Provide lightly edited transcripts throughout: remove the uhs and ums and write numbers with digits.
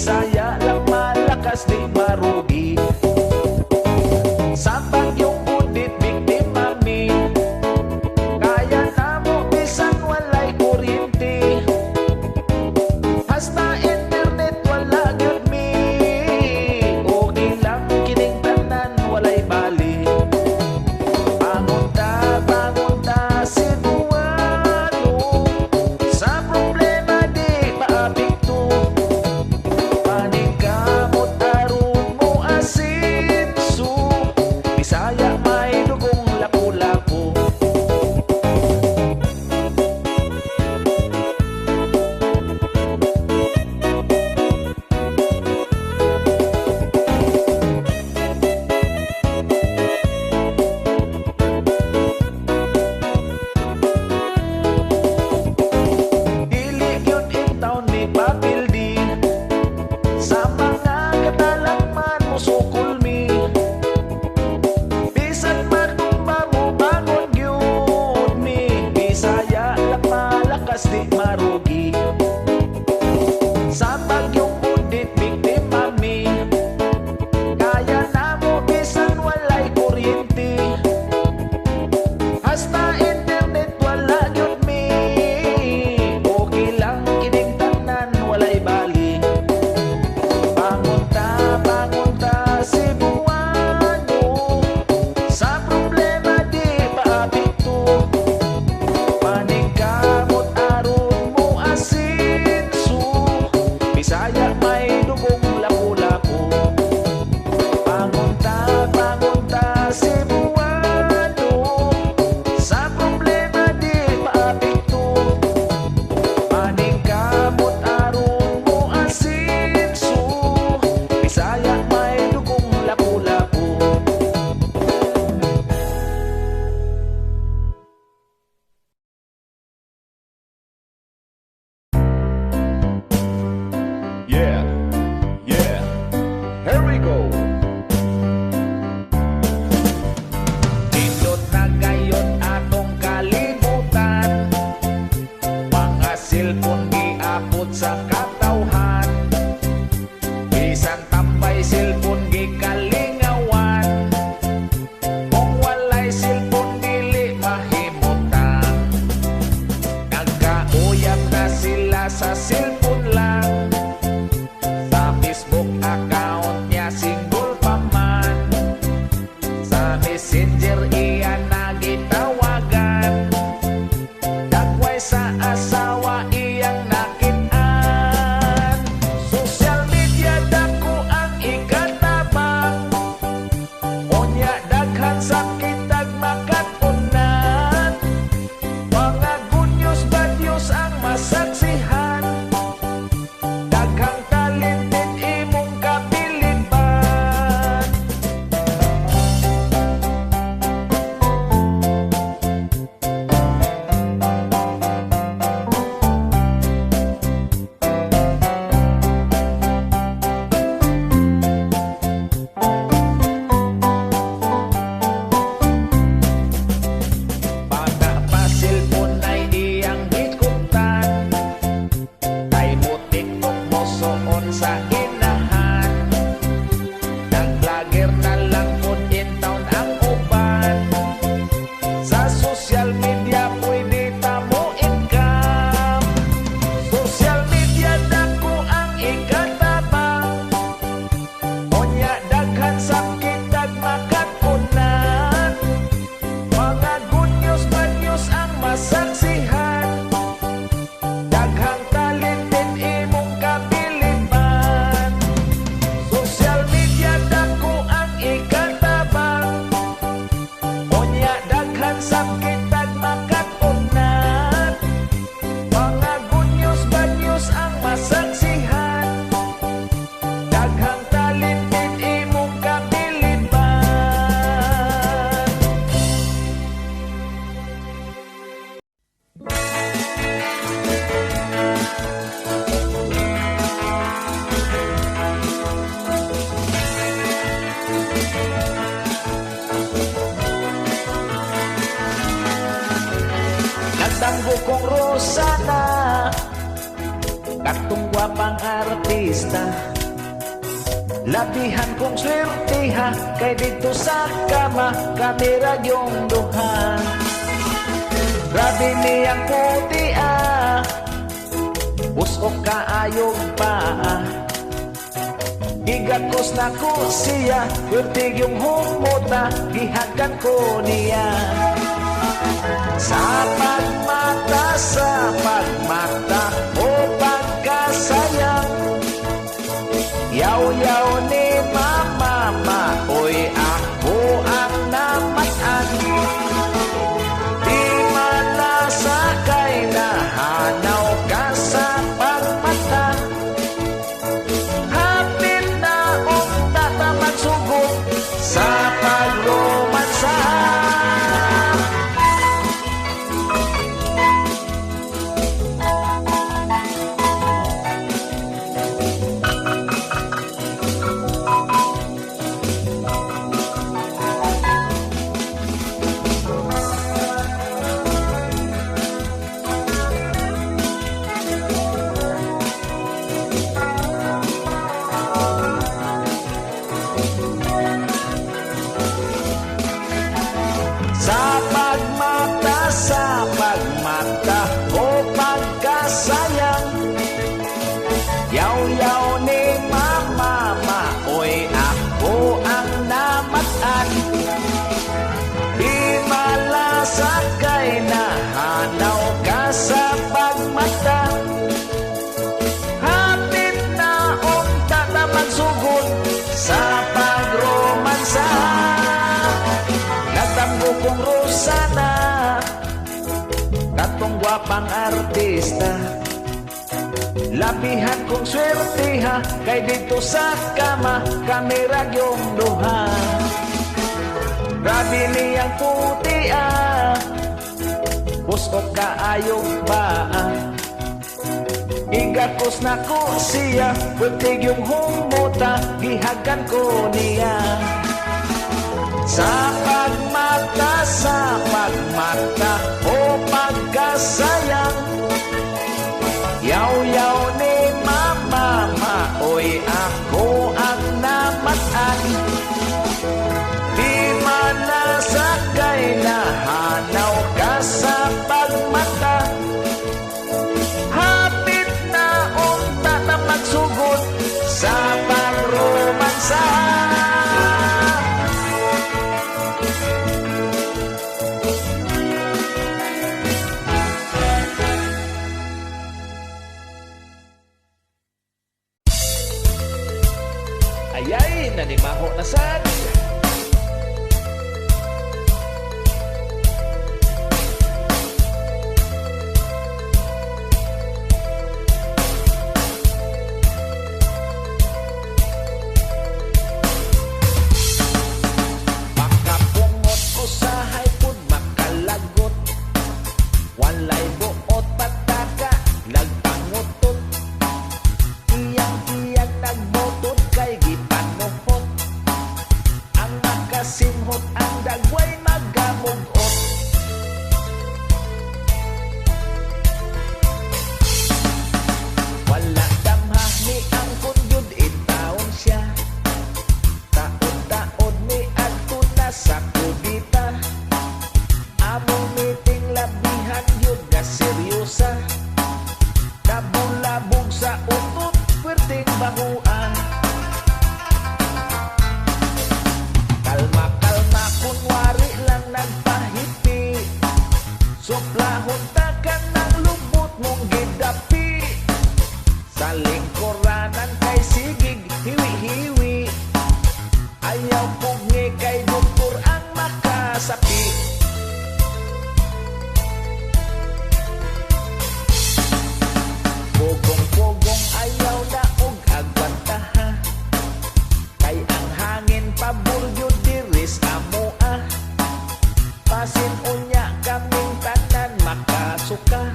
Bisaya lang malakas di marugi. Sa bagyong Udit biktima mi, kaya na mo bisan walay kuryente. Hasta internet wala gyud mi, okay lang kining tanan walay bali. Bangon ta Cebuano, sa problema di maapekto. Paningkamot aron mo asinso, Bisaya may dugong lapu-lapu. Dili gyud in town ni papildi, sa mga katalagman mo sukol mi. Bisan matumba mo bangon gyud mi, Bisaya lang malakas di marugi. Sa bagyong Udit biktima mi, kaya na mo bisan walay kuryente. Hasta internet wala gyud mi, okay lang kining tanan walay bali. Bangon ta Cebuano, sa problema di maapekto. Paningkamot aron mo asinso, Bisaya may dugong lapu-lapu. Bangon ta Cebuano, sa problema di maapekto. Paningkamot aron mo asinso, Bisaya may dugong lapu-lapu. Yeah, yeah, here we go. Nindot na gayon atong kalibutan, mga cellphone giapot sa katawhan. Bisan tambay cellphone gikalingawan, kung walay cellphone dili mahimutan. Nagkauyab na sila sa cellphone lang, sa Facebook account niya single pa man, sa Messenger iya nagitawagan, dagway sa asawa iyang nakitaan. Social media dako ang ikatabang, unya daghan sakit ag makatunan. Mga good news bad news ang masaksihan, daghang talented imong kapiliban. Bata pa cellphone ay iyang hikutan, kay mo TikTok mo soon sa inahan. Nag-vlogger na lang kung in town ang uban, sa social media pwede ta mo income. Social media dako ang ikatabang, unya daghan sakit ag makatunan. Mga good news bad news ang masaksihan, daghang talented imong kapiliban. Social media dako ang ikatabang, unya daghan sakit ag makatunan. Mga good news bad news ang masaksihan, daghang talented imong kapiliban. Nagtanggo kong rosa na katong gwapang artista. Labihan kong swerte ha, kay dito sa kama, kamera yung duha. Grabe niyang puti usok kaayog pa Gigakos na ko siya, swerte yung humuta, gihagan ko niya. Sa pagmata, o pagkasayang, yaw-yaw ni mama, oy ako ang namatan. Di malasakay na hanaw ka sa pagmata. Hapit na unta na magsugod sa pagromansa. Sa pagmata o pagkasayang, yaw-yaw ni mama, oy ako ang namatan. Di malasakay na hanaw ka sa pagmata. Hapit na unta na magsugod sa pagromansa. Natamgo kong Rosana, katong gwapang artista. Labihan kong swerte ha, kay dito sa kama, kamera yung duha. Grabe niyang puti usok kaayog ba Igakos na ko siya, swerte yung humuta, gihagan ko niya. Sa pagmata, o pagkasayang, yaw-yaw ni mama, oy ako ang namatan. Di malasakay na hanaw ka sa pagmata. Hapit na unta na magsugod sa pangromansa. Ayay, nanimaho na sad. Makapungot ko sa haypod, makalagot. Walay buot pataka, nagpangutot. Iyang nagbotod kay gipanuhot. Ang makasimhot ang dagway magamugot. Wala damha ni ang kunjud intaon siya. Taod-taod ni adto na sa kudita. Among meeting labihan yun nga seryosa. Nabulabog sa utot, pwerteng bahuan. Kalma-kalma kunwari lang nagpahipi. Suplahon ta ka ng lubot mong gidapi. Sa lingkuranan kay sigig, hiwi-hiwi. Ayaw pugngi kay doktor ang makasapi. Pogong-pogong ayaw na og agbantaha. Kay ang hangin pabulyo diris amoa. Pasin unya kaming tanan makasuka.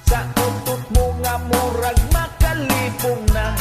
Sa utot mo nga murag makalipong na.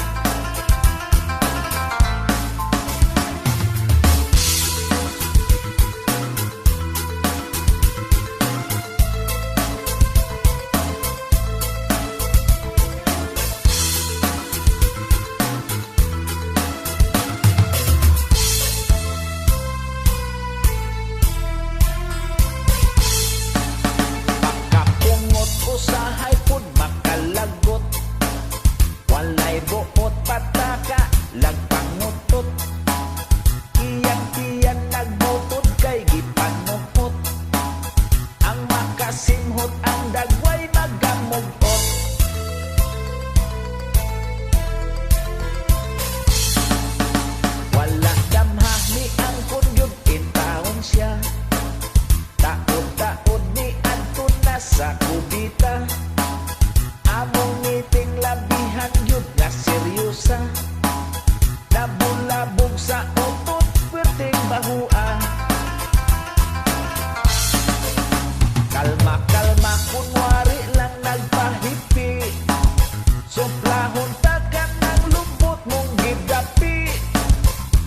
Sobrahon takan ng lubot mong gidapi,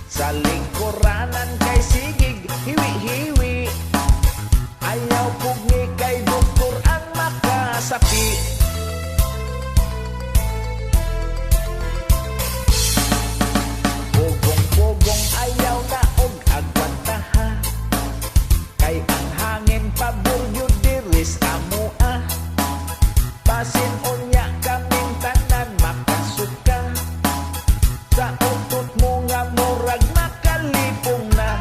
sa lingkuranan kay sigig hiwi-hiwi. Ayaw pugni kay doktor ang makasapi. Pugong-pugong ayaw na og agwantaha, kay ang hangin paburyo diris amua. Pasin unya kaming tanan makasuka, sa utot mo nga murag makalipong na.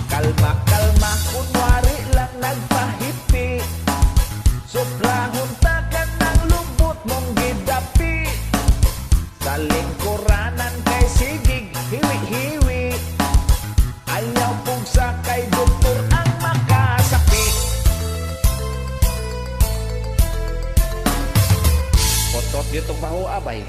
Kalma, kalma, kunwari lang nagpahipi, sobrahon takan ng lubot mong gidapi, sa lingkuranan kay sigig hiwi-hiwi. Ayaw pugsa kay doktor ang makasapi. Potot dito baho abay.